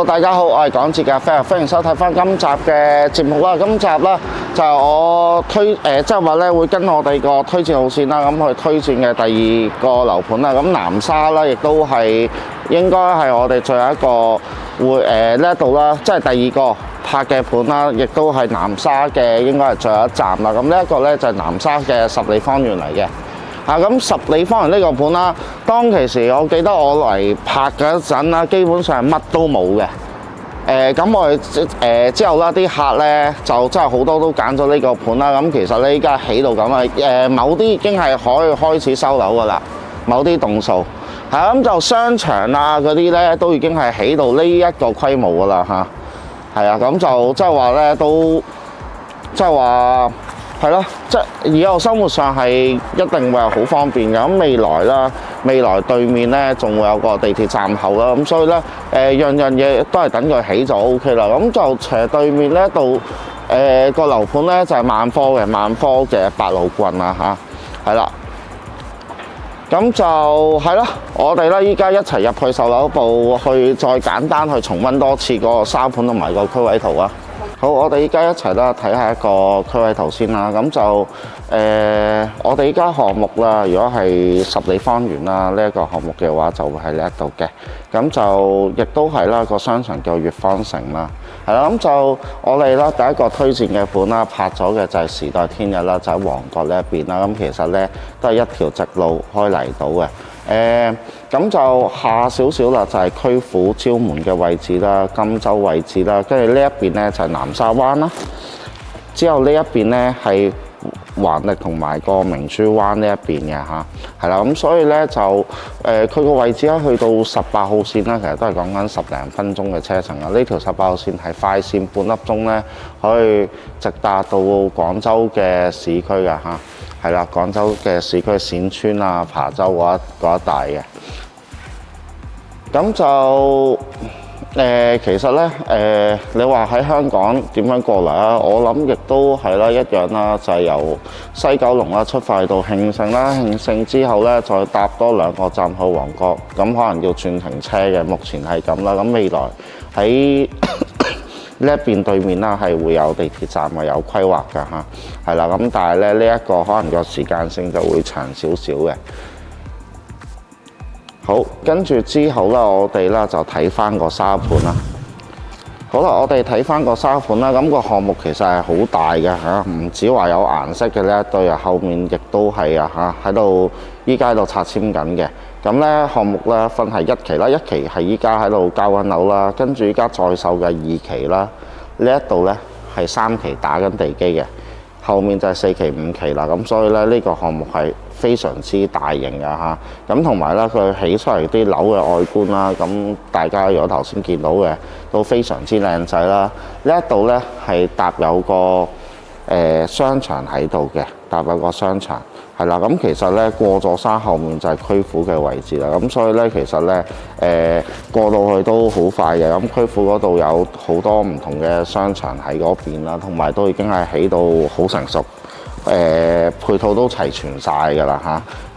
Hello， 大家好，我係港節咖啡，歡迎收睇翻今集嘅節目啦。今集啦就係我即係話咧會跟我哋個推薦路線啦，咁去推薦嘅第二個樓盤啦。咁南沙啦，亦都係應該係我哋最後一個會呢一度啦，即係第二個拍嘅盤啦，亦都係南沙嘅應該係最後一站啦。咁呢一個咧就係南沙嘅十里芳園嚟嘅。咁十里芳園呢個盤啦，當其時我記得我嚟拍嗰陣啦，基本上乜都冇嘅。咁我哋之後啦，啲客咧就真係好多都揀咗呢個盤啦。咁其實咧依家起到咁啊，某啲已經係可以開始收樓噶啦，某啲棟數咁就商場啊嗰啲咧都已經係起到呢一個規模噶啦嚇。係啊，咁就即係話咧都即係話。係咯，即係以後生活上係一定會係好方便嘅。咁未來啦，未來對面咧仲會有個地鐵站口啦。咁所以咧，樣樣嘢都係等佢起就 O K 啦。咁就斜對面呢度個樓盤咧就係萬科嘅百老郡啦嚇，係啦。咁就係啦，我哋咧依家一齊入去售樓部去再簡單去重溫多次個沙盤同埋個區位圖啊！好，我哋依家一齊啦睇下一個區位圖先啦。咁就我哋依家項目啦，如果係十里芳園啦呢一個項目嘅話，就會喺呢一度嘅。咁就亦都係啦，個商場叫悅方城啦。係啦，咁就我哋啦第一個推薦嘅盤啦，拍咗嘅就係時代天日啦，就喺旺角呢一邊啦。咁其實咧都係一條直路可以嚟到嘅。咁就下少少啦，就係區府招門嘅位置啦，金洲位置啦，跟住呢一邊咧就係南沙灣啦。之後呢一邊咧係環力同埋個明珠灣呢一邊嘅嚇，係啦。咁所以咧就佢個位置咧去到18號線啦，其實都係講緊10零分鐘嘅車程啊。呢條18號線係快線，半粒鐘咧可以直達到廣州嘅市區嘅嚇。係啦，廣州嘅市區冼村啊、琶洲嗰一帶嘅。咁就其實咧你話喺香港點樣過嚟啊？我諗亦都係啦，一樣啦，就係由西九龍啦出發去到慶盛啦，慶盛之後咧再搭多2個站去旺角，咁可能要轉停車嘅。目前係咁啦，咁未來喺呢一邊對面啦，係會有地鐵站啊，有規劃㗎嚇，係啦。咁但係咧呢一個可能個時間性就會長少少嘅。好，跟住之後啦，我哋啦就睇翻個沙盤啦。好啦，我哋睇翻個沙盤啦。咁個項目其實係好大嘅嚇，唔止話有顏色嘅呢一對啊，後面亦都係啊嚇喺度，依家喺度拆遷緊嘅。咁咧項目咧分係1期啦，1期係依家喺度交緊樓啦，跟住依家在售嘅2期啦，呢一度咧係3期打緊地基嘅，後面就係4期、5期啦。咁所以咧呢個項目係非常之大型嘅嚇，咁同埋咧佢起出嚟啲樓嘅外觀啦，咁大家如果頭先見到嘅都非常之靚仔啦。呢一度咧係搭有個商場喺度嘅，搭有個商場係啦。咁其實咧過咗山後面就係區府嘅位置啦。咁所以咧其實咧過到去都好快嘅。咁區府嗰度有好多唔同嘅商場喺嗰邊啦，同埋都已經係起到好成熟。配套都齊全晒㗎啦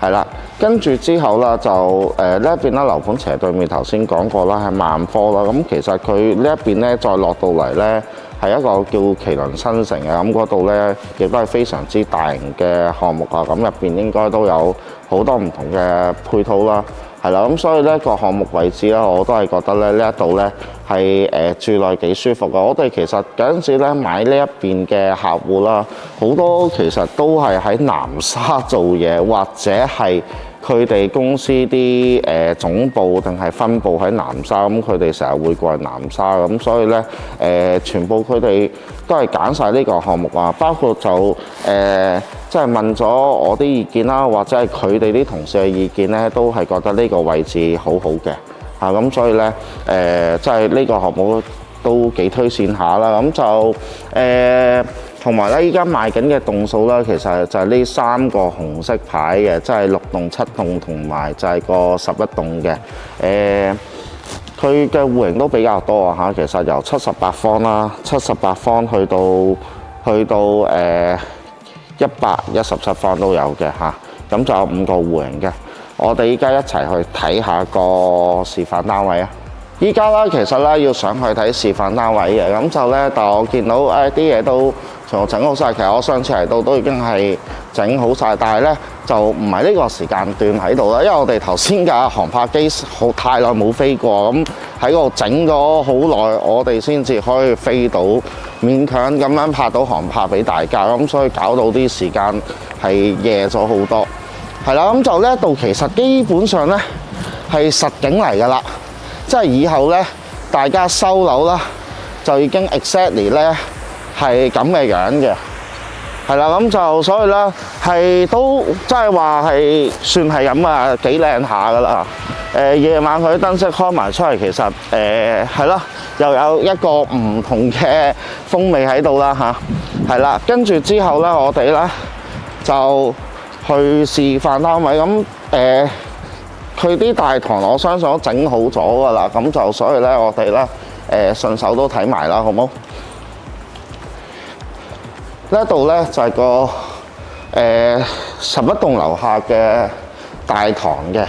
嚇，係啦。跟住之後啦，就呢一邊啦，樓盤斜對面頭先講過啦，係萬科啦。咁其實佢呢一邊咧，再落到嚟咧，係一個叫麒麟新城嘅。咁嗰度咧，亦都係非常之大型嘅項目啊。咁入邊應該都有好多唔同嘅配套啦。係啦，咁所以呢個項目位置咧，我都係覺得咧呢一度咧係住落幾舒服嘅。我哋其實嗰陣時咧買呢一邊嘅客戶啦，好多其實都係喺南沙做嘢，或者係佢哋公司啲總部定係分部喺南沙，咁佢哋成日會過嚟南沙，咁所以咧全部佢哋都係揀晒呢個項目啊，包括就即係問咗我啲意見啦，或者係佢哋啲同事嘅意見咧，都係覺得呢個位置好好嘅嚇，咁所以咧即係呢個項目都幾推薦下啦。咁就同埋咧，依家賣緊嘅棟數啦，其實就係呢3個紅色牌嘅，即係6棟、7棟同埋就係個11棟嘅。佢嘅戶型都比較多啊嚇，其實由78方啦，78方去到117方都有嘅嚇，咁就有5個戶型嘅。我哋依家一齊去睇下個示範單位啊！依家啦，其實咧要上去睇示範單位嘅，咁就咧，但我見到啲嘢都全部整好晒。其實我上次嚟到都已經係整好晒，但係咧就唔係呢個時間段喺度啦，因為我哋頭先架航拍機太耐冇飛過，咁喺嗰度整咗好耐，我哋先至可以飛到，勉強咁樣拍到航拍俾大家，咁所以搞到啲時間係夜咗好多。係啦，咁就呢一度其實基本上咧係實景嚟㗎啦。即係以後咧，大家收樓啦，就已經 exactly 咧係咁嘅樣嘅，係啦，咁就所以咧係都即係話係算係咁啊，幾靚下噶啦。夜晚佢啲燈飾開埋出嚟，其實係咯，又有一個唔同嘅風味喺度啦嚇，係啦。跟住之後咧，我哋咧就去示範單位咁佢啲大堂我相信都整好咗㗎啦，咁就所以咧我哋咧順手都睇埋啦，好冇？呢一度咧就係個11棟樓下嘅大堂嘅，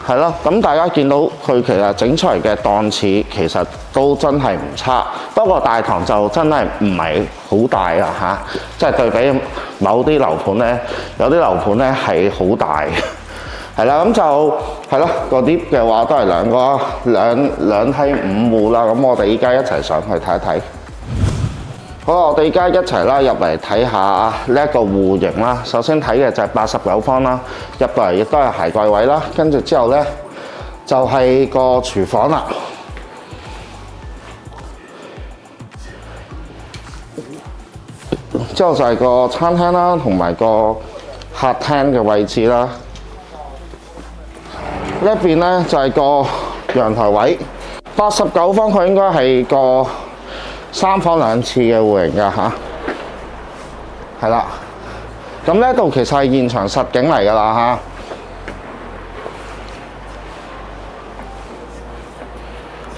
係咯。咁大家見到佢其實整出嚟嘅檔次其實都真係唔差，不過大堂就真係唔係好大啊嚇，即係對比某啲樓盤咧，有啲樓盤咧係好大嘅。係啦，咁就係咯，嗰啲嘅話都係兩梯5戶啦。咁我哋依家一齊上去睇一睇。好，我哋依家一齊啦入嚟睇下呢一個戶型啦。首先睇嘅就係89方啦，入到嚟亦都係鞋櫃位啦。跟住之後咧就係個廚房啦。之後就係個餐廳啦，同埋個客廳嘅位置啦。呢一邊咧就係個陽台位，89方佢應該係個3房2廁嘅戶型㗎嚇，係啦。咁呢度其實係現場實景嚟㗎啦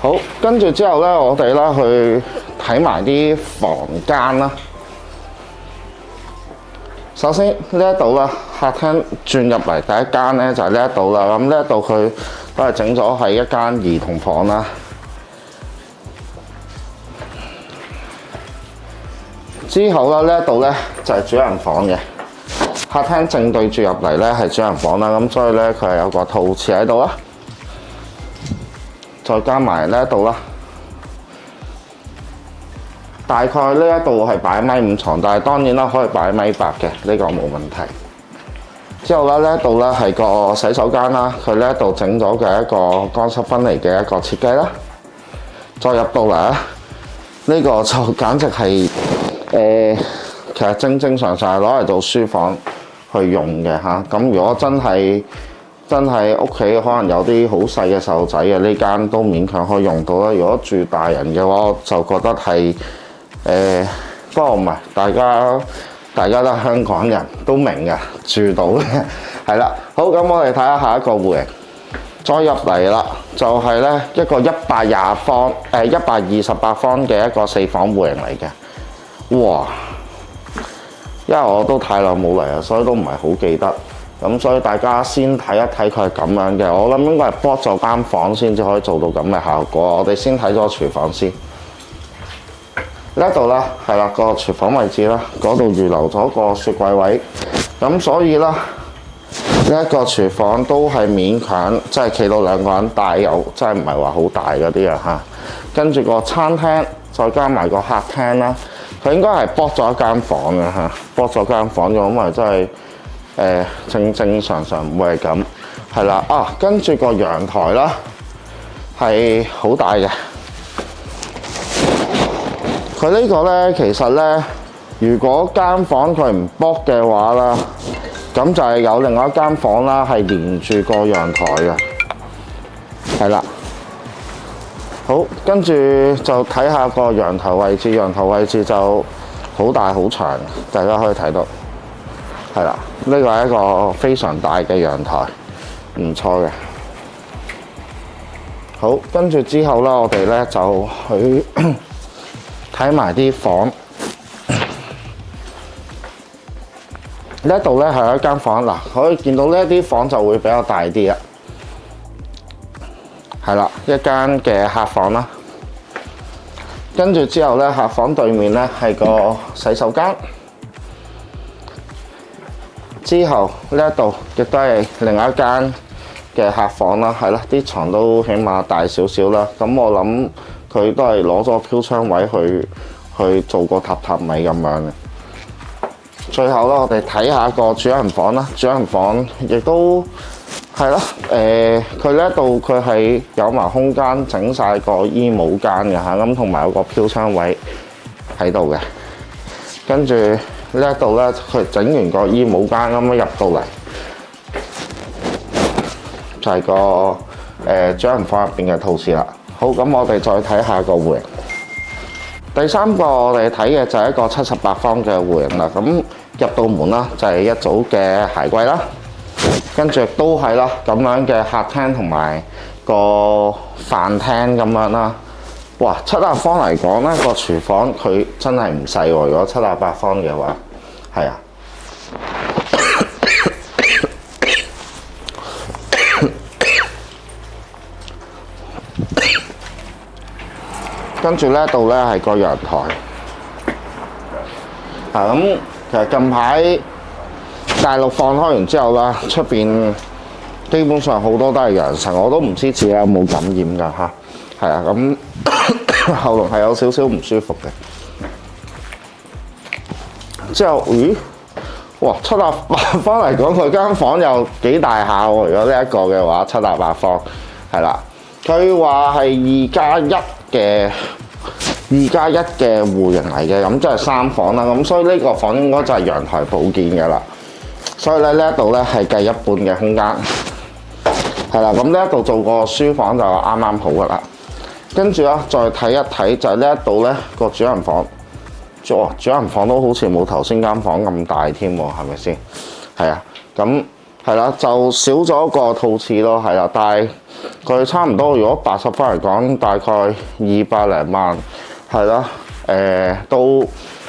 嚇。好，跟住之後咧，我哋咧去睇埋啲房間啦。首先呢一度啦，客廳轉入嚟第一間咧就係呢一度啦。咁呢一度佢都係整咗係一間兒童房啦。之後啦，呢一度咧就係主人房嘅。客廳正對住入嚟咧係主人房啦。咁所以咧佢係有個套廁喺度啦。再加埋呢一度啦。大概呢一度係擺1.5米床，但係當然啦，可以擺1.8米嘅，呢個冇問題。之後啦，呢一度咧係個洗手間啦，佢呢一度整咗嘅一個乾濕分離嘅一個設計啦。再入到嚟咧，呢個就簡直係其實正常係攞嚟做書房去用嘅嚇。咁如果真係屋企可能有啲好細嘅細路仔嘅，呢間都勉強可以用到啦。如果住大人嘅話，我就覺得係。不過唔係，大家都係香港人都明嘅，住到嘅，係啦。好，咁我哋睇下下一個戶型，再入嚟啦，就係咧一個128方嘅一個4房戶型嚟嘅。哇！因為我都太耐冇嚟啦，所以都唔係好記得。咁所以大家先睇一睇佢係咁樣嘅。我諗應該係剝咗間房先至可以做到咁嘅效果。我哋先睇咗廚房先。呢一度啦，係啦，個廚房位置啦，嗰度預留咗個雪櫃位，咁所以啦，呢一個廚房都係勉強，即係企到2個人大又真係唔係話好大嗰啲啊嚇。跟住個餐廳，再加埋個客廳啦，佢應該係剝咗一間房嘅嚇，剝咗間房嘅，咁咪真係正常唔會係咁，係啦啊，跟住個陽台啦，係好大嘅。佢呢個咧，其實咧，如果間房佢唔剝嘅話啦，咁就係有另外一間房啦，係連住個陽台嘅，係啦。好，跟住就睇下個陽台位置，陽台位置就好大好長，大家可以睇到，係啦。呢個係一個非常大嘅陽台，唔錯嘅。好，跟住之後啦，我哋咧就去睇埋啲房，呢一度咧係一間房嗱，可以見到呢一啲房就會比較大啲啦。係啦，一間嘅客房啦。跟住之後咧，客房對面咧係個洗手間。之後呢一度亦都係另一間嘅客房啦，係啦，啲床都起碼大少少啦。咁我諗佢都係攞咗飄窗位去做個榻榻米咁樣嘅。最後啦，我哋睇下個主人房啦。主人房亦都係啦，佢呢一度佢係有埋空間整晒個衣帽間嘅嚇，咁同埋有個飄窗位喺度嘅。跟住呢一度咧，佢整完個衣帽間咁樣入到嚟，就係個主人房入邊嘅套廁啦。好，咁我哋再睇下個戶型。第三個我哋睇嘅就係一個78方嘅戶型啦。咁入到門啦，就係一組嘅鞋櫃啦。跟住亦都係啦，咁樣嘅客廳同埋個飯廳咁樣啦。哇，78方嚟講咧，個廚房佢真係唔細喎。如果78方嘅話，係啊。跟住呢度咧係個陽台。咁其實近排大陸放開完之後啦，出邊基本上好多都係陽神，我都唔知自己有冇感染㗎嚇。係啊，咁喉嚨係有少少唔舒服嘅。之後，哇，78方嚟講，佢間房又幾大下喎。如果呢一個嘅話，78方係啦，佢話係2+1嘅戶型嚟嘅，咁即係3房啦。咁所以呢個房應該就係陽台保建嘅啦。所以咧呢一度咧係計一半嘅空間，係啦。咁呢一度做個書房就啱啱好噶啦。跟住啊，再睇一睇就係呢一度咧個主人房，主人房都好似冇頭先間房咁大添喎，係咪先？係啊，咁係啦，就少咗個套廁咯，係啦。但係佢差唔多，如果80方嚟講，大概200零萬，係啦，都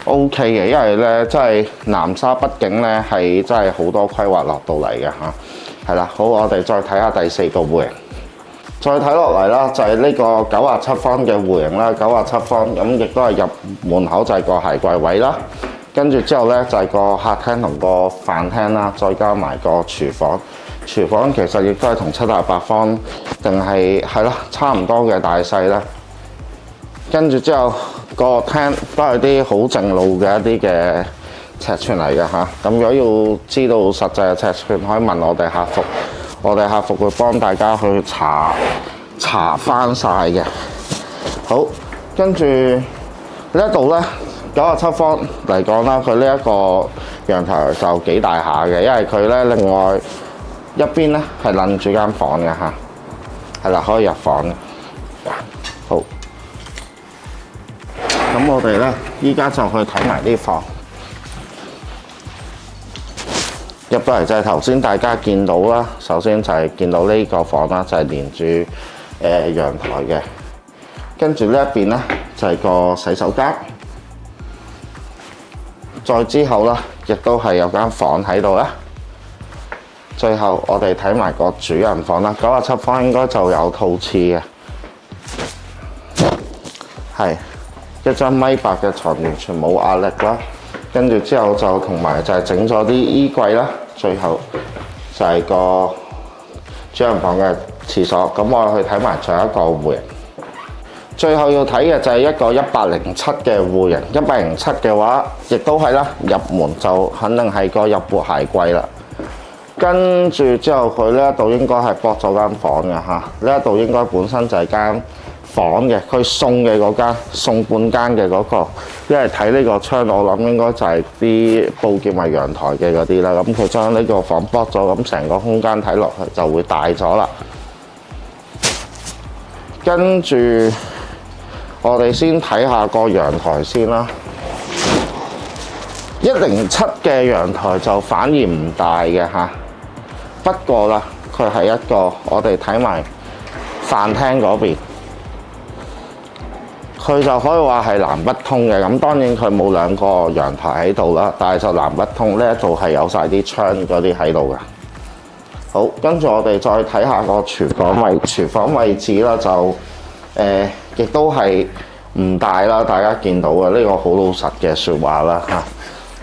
OK 嘅，因為咧真係南沙畢竟咧係真係好多規劃落到嚟嘅嚇，係啦。好，我哋再睇下第四個戶型。再睇落嚟啦，就係呢個97方嘅戶型啦，97方咁亦都係入門口就係個鞋櫃位啦，跟住之後咧就係個客廳同個飯廳啦，再加埋個廚房。廚房其實亦都係同78方定係啦差唔多嘅大細啦。跟住之後個廳都係啲好正路嘅一啲嘅尺寸嚟嘅嚇。咁如果要知道實際嘅尺寸，可以問我哋客服。我哋客服會幫大家去查翻晒嘅。好，跟住呢一度咧97方嚟講啦，佢呢一個陽台就幾大下嘅，因為佢咧另外一邊咧係攬住間房嘅嚇，係啦，可以入房嘅。好，咁我哋咧依家就去睇埋啲房。入到嚟就係頭先大家見到啦，首先就係見到呢個房啦，就係連住陽台嘅。跟住呢一邊咧就係個洗手間，再之後啦，亦都係有間房喺度啦。最後我哋睇埋個主人房啦，97方應該就有套廁嘅，係一張米白嘅床，完全冇壓力啦。跟住之後就同埋就係整咗啲衣櫃啦。最後就係個主人房嘅廁所。咁我哋去睇埋最後一個戶型。最後要睇嘅就係一個107嘅戶型。107嘅話，亦都係啦，入門就肯定係個入戶鞋櫃啦。跟住之後佢呢一度應該係駁咗間房嘅嚇。呢一度應該本身就係間房嘅，佢送嘅嗰間送半間嘅嗰個，因為睇呢個窗，我諗應該就係啲佈建為陽台嘅嗰啲啦。咁佢將呢個房剝咗，咁成個空間睇落去就會大咗啦。跟住我哋先睇下個陽台先啦。107嘅陽台就反而唔大嘅嚇，不過啦，佢係一個我哋睇埋飯廳嗰邊。佢就可以話係南北通嘅，咁當然佢冇2個陽台喺度啦，但係就南北通呢一度係有晒啲窗嗰啲喺度嘅。好，跟住我哋再睇下個廚房位置啦，就亦都係唔大啦，大家見到嘅呢個好老實嘅説話啦嚇，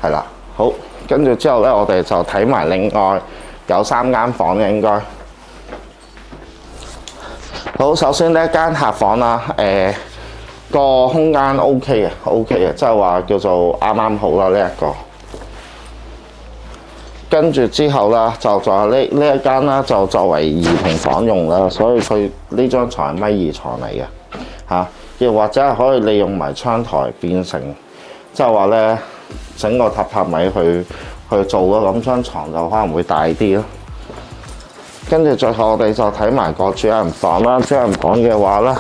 係啦。好，跟住之後咧，我哋就睇埋另外有3間房嘅應該。好，首先呢一間客房啦，個空間 OK 嘅，OK 嘅，即係話叫做啱啱好啦呢一個。跟住之後啦，就仲有呢一間啦，就作為2平房用啦，所以佢呢張床係米2床嚟嘅嚇，亦或者係可以利用埋窗台變成，即係話咧整個榻米去做咯，咁張床就可能會大啲咯。跟住最後我哋就睇埋個主人房啦，主人房嘅話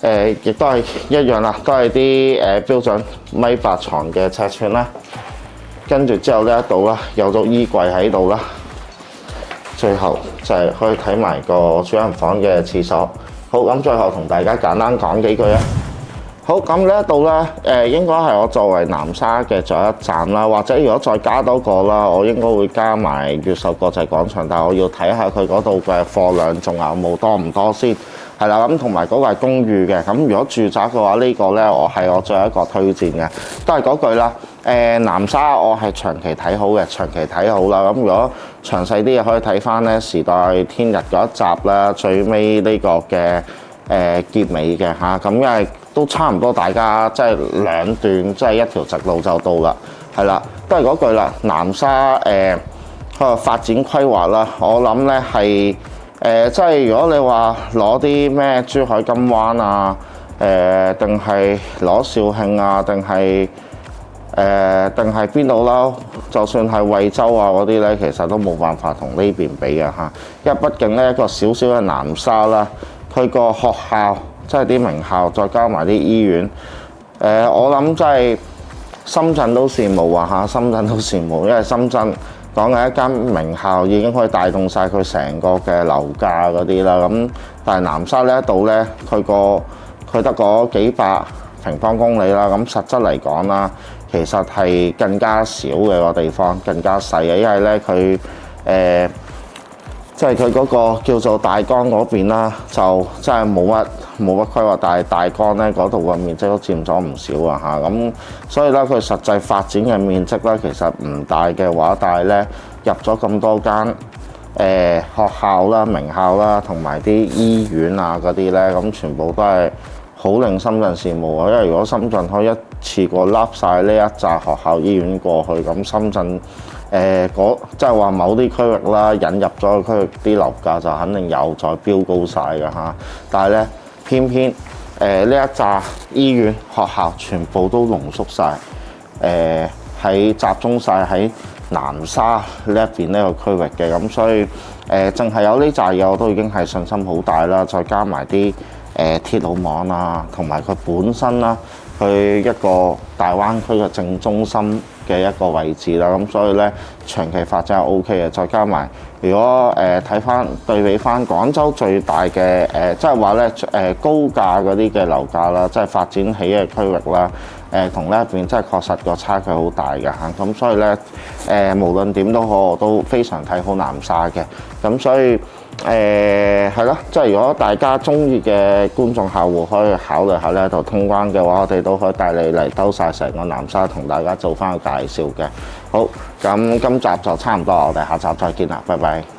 咧，亦都係一樣啦，都係啲標準米8床嘅尺寸啦。跟住之後呢一度啦，有咗衣櫃喺度啦。最後就係可以睇埋個主人房嘅廁所。好，咁最後同大家簡單講幾句啊。好，咁呢一度咧，應該係我作為南沙嘅最後一站啦，或者如果再加多個啦，我應該會加埋越秀國際廣場，但係我要睇下佢嗰度嘅貨量仲有冇多唔多先。係啦，咁同埋嗰個係公寓嘅，咁如果住宅嘅話，呢個咧我最後一個推薦嘅，都係嗰句啦。南沙我係長期睇好嘅，長期睇好啦。咁如果詳細啲嘅可以睇翻咧時代天日嗰一集啦，最尾呢個嘅結尾嘅嚇，咁因為都差唔多，大家即係2段即係一條直路就到啦。係啦，都係嗰句啦。南沙個發展規劃啦，我諗咧係。即係如果你話攞啲咩珠海金灣啊，定係攞肇慶啊，定係邊度啦？就算係惠州啊嗰啲咧，其實都冇辦法同呢邊比嘅嚇。因為畢竟咧一個小小嘅南沙啦，佢個學校即係啲名校，再加埋啲醫院，我諗真係深圳都羨慕啊嚇！深圳都羨慕，因為深圳講緊一間名校已經可以帶動晒佢成個嘅樓價嗰啲啦，咁但係南沙呢一度咧，佢得嗰幾百平方公里啦，咁實質嚟講啦，其實係更加少嘅個地方，更加細嘅，因為咧佢即係佢嗰個叫做大江嗰邊啦，就真係冇乜規劃，但係大江咧嗰度嘅面積都佔咗唔少啊嚇，咁所以咧佢實際發展嘅面積咧其實唔大嘅話，但係咧入咗咁多間學校啦、名校啦，同埋啲醫院啊嗰啲咧，咁全部都係好令深圳羨慕啊！因為如果深圳可以一次過笠晒呢一紮學校、醫院過去，咁深圳即係話某啲區域啦，引入咗個區域啲樓價就肯定又再飆高晒㗎嚇。但係咧，偏偏呢一紮醫院、學校全部都濃縮晒，喺集中晒喺南沙呢一邊呢個區域嘅，咁所以淨係有呢紮嘢我都已經係信心好大啦。再加埋啲鐵路網啊，同埋佢本身啦，佢一個大灣區嘅正中心嘅一個位置啦，咁所以咧長期發展係 O K 嘅。再加埋如果睇翻對比翻廣州最大嘅即係話咧高價嗰啲嘅樓價啦，即係發展起嘅區域啦，同呢一邊即係確實個差距好大嘅嚇。咁所以咧無論點都好，我都非常睇好南沙嘅。咁所以係咯，即係如果大家中意嘅觀眾客戶可以考慮下呢度通關嘅話，我哋都可以帶你嚟兜晒成個南沙，同大家做翻個介紹嘅。好，咁今集就差唔多，我哋下集再見啦，拜拜。